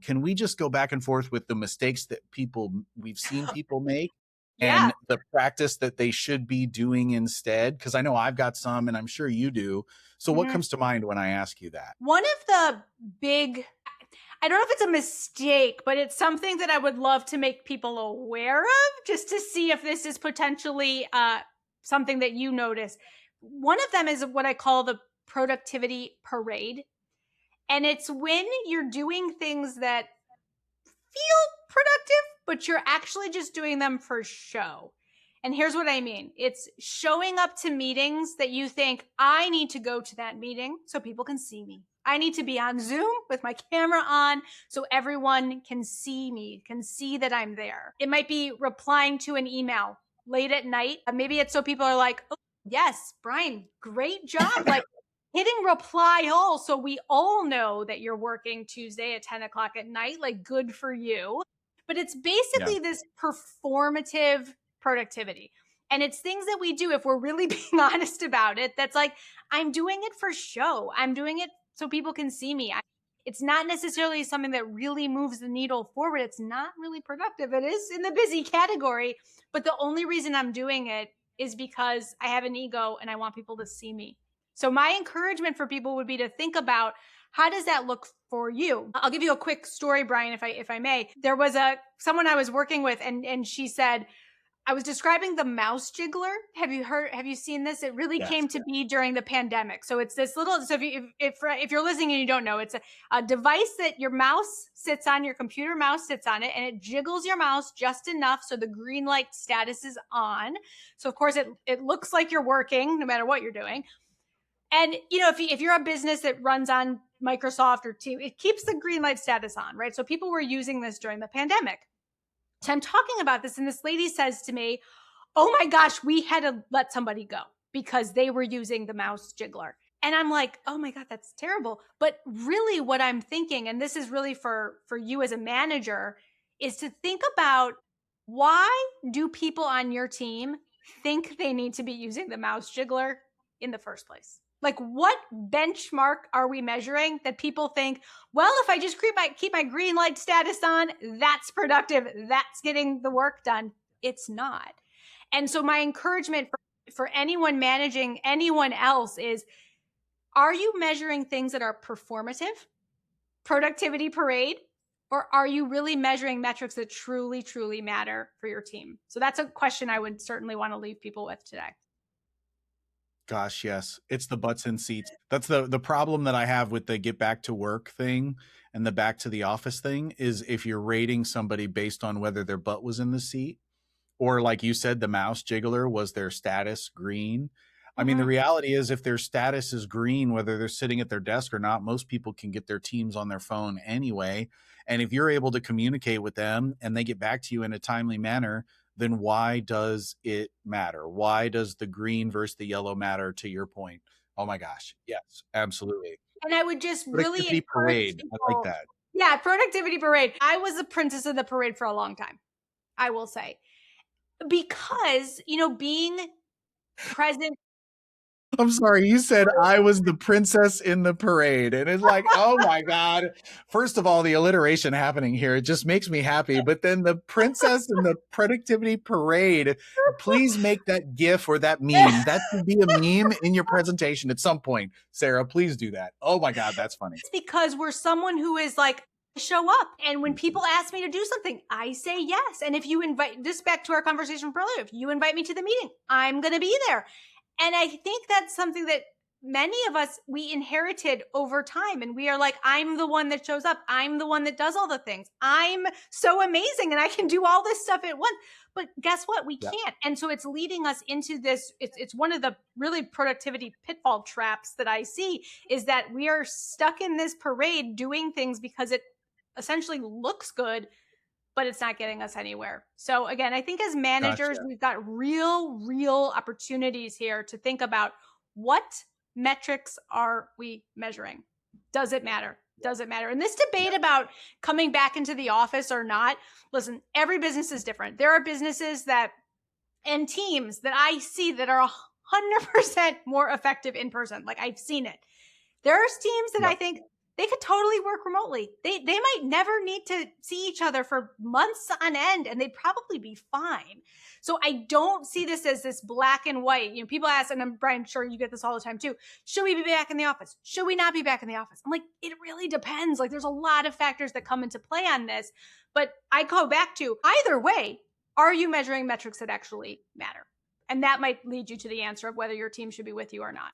can we just go back and forth with the mistakes that we've seen people make Yeah. and the practice that they should be doing instead? Because I know I've got some, and I'm sure you do. So what comes to mind when I ask you that? One of the big, I don't know if it's a mistake, but it's something that I would love to make people aware of, just to see if this is potentially something that you notice. One of them is what I call the productivity parade. And it's when you're doing things that feel productive, but you're actually just doing them for show. And here's what I mean. It's showing up to meetings that you think, I need to go to that meeting so people can see me. I need to be on Zoom with my camera on so everyone can see me, can see that I'm there. It might be replying to an email late at night. Maybe it's so people are like, oh, yes, Brian, great job. Like hitting reply all so we all know that you're working Tuesday at 10 o'clock at night. Like, good for you. But it's basically this performative productivity. And it's things that we do, if we're really being honest about it, that's like, I'm doing it for show. I'm doing it so people can see me. It's not necessarily something that really moves the needle forward. It's not really productive. It is in the busy category, but the only reason I'm doing it is because I have an ego and I want people to see me. So my encouragement for people would be to think about, how does that look for you? I'll give you a quick story, Brian, if I may. There was someone I was working with, and she said, I was describing the mouse jiggler. Have you seen this? It really came to be during the pandemic. So it's this little, so if you're listening and you don't know, it's a device that your mouse sits on, your computer mouse sits on it, and it jiggles your mouse just enough so the green light status is on. So of course it looks like you're working no matter what you're doing. And, if you're a business that runs on Microsoft or Teams, it keeps the green light status on, right? So people were using this during the pandemic. So I'm talking about this, and this lady says to me, oh my gosh, we had to let somebody go because they were using the mouse jiggler. And I'm like, oh my God, that's terrible. But really what I'm thinking, and this is really for you as a manager, is to think about, why do people on your team think they need to be using the mouse jiggler in the first place? Like, what benchmark are we measuring that people think, well, if I just keep my green light status on, that's productive, that's getting the work done? It's not. And so my encouragement for anyone managing anyone else is, are you measuring things that are performative, productivity parade, or are you really measuring metrics that truly, truly matter for your team? So that's a question I would certainly want to leave people with today. Gosh, yes. It's the butts in seats. That's the problem that I have with the get back to work thing and the back to the office thing, is if you're rating somebody based on whether their butt was in the seat, or like you said, the mouse jiggler, was their status green? I mean, the reality is, if their status is green, whether they're sitting at their desk or not, most people can get their teams on their phone anyway. And if you're able to communicate with them and they get back to you in a timely manner, then why does it matter? Why does the green versus the yellow matter, to your point? Oh my gosh. Yes, absolutely. And I would just really Productivity parade. people, I like that. Yeah, productivity parade. I was the princess of the parade for a long time, I will say. Because, being present. I'm sorry, you said I was the princess in the parade. And it's like, oh my God. First of all, the alliteration happening here, it just makes me happy. But then the princess in the productivity parade, please make that GIF or that meme. That should be a meme in your presentation at some point. Sarah, please do that. Oh my God, that's funny. It's because we're someone who is like, show up. And when people ask me to do something, I say yes. And if you invite, this back to our conversation from earlier, if you invite me to the meeting, I'm going to be there. And I think that's something that many of us, we inherited over time. And we are like, I'm the one that shows up. I'm the one that does all the things. I'm so amazing and I can do all this stuff at once. But guess what? We can't. And so it's leading us into this. It's one of the really productivity pitfall traps that I see, is that we are stuck in this parade doing things because it essentially looks good, but it's not getting us anywhere. So again, I think as managers, we've got real opportunities here to think about, what metrics are we measuring? Does it matter? Does it matter? And this debate about coming back into the office or not, listen, every business is different. There are businesses and teams that I see that are 100% more effective in person. Like, I've seen it. There are teams that I think they could totally work remotely. They might never need to see each other for months on end, and they'd probably be fine. So I don't see this as this black and white. You know, people ask, and I'm Brian, sure you get this all the time too. Should we be back in the office? Should we not be back in the office? I'm like, it really depends. Like, there's a lot of factors that come into play on this. But I go back to either way, are you measuring metrics that actually matter? And that might lead you to the answer of whether your team should be with you or not.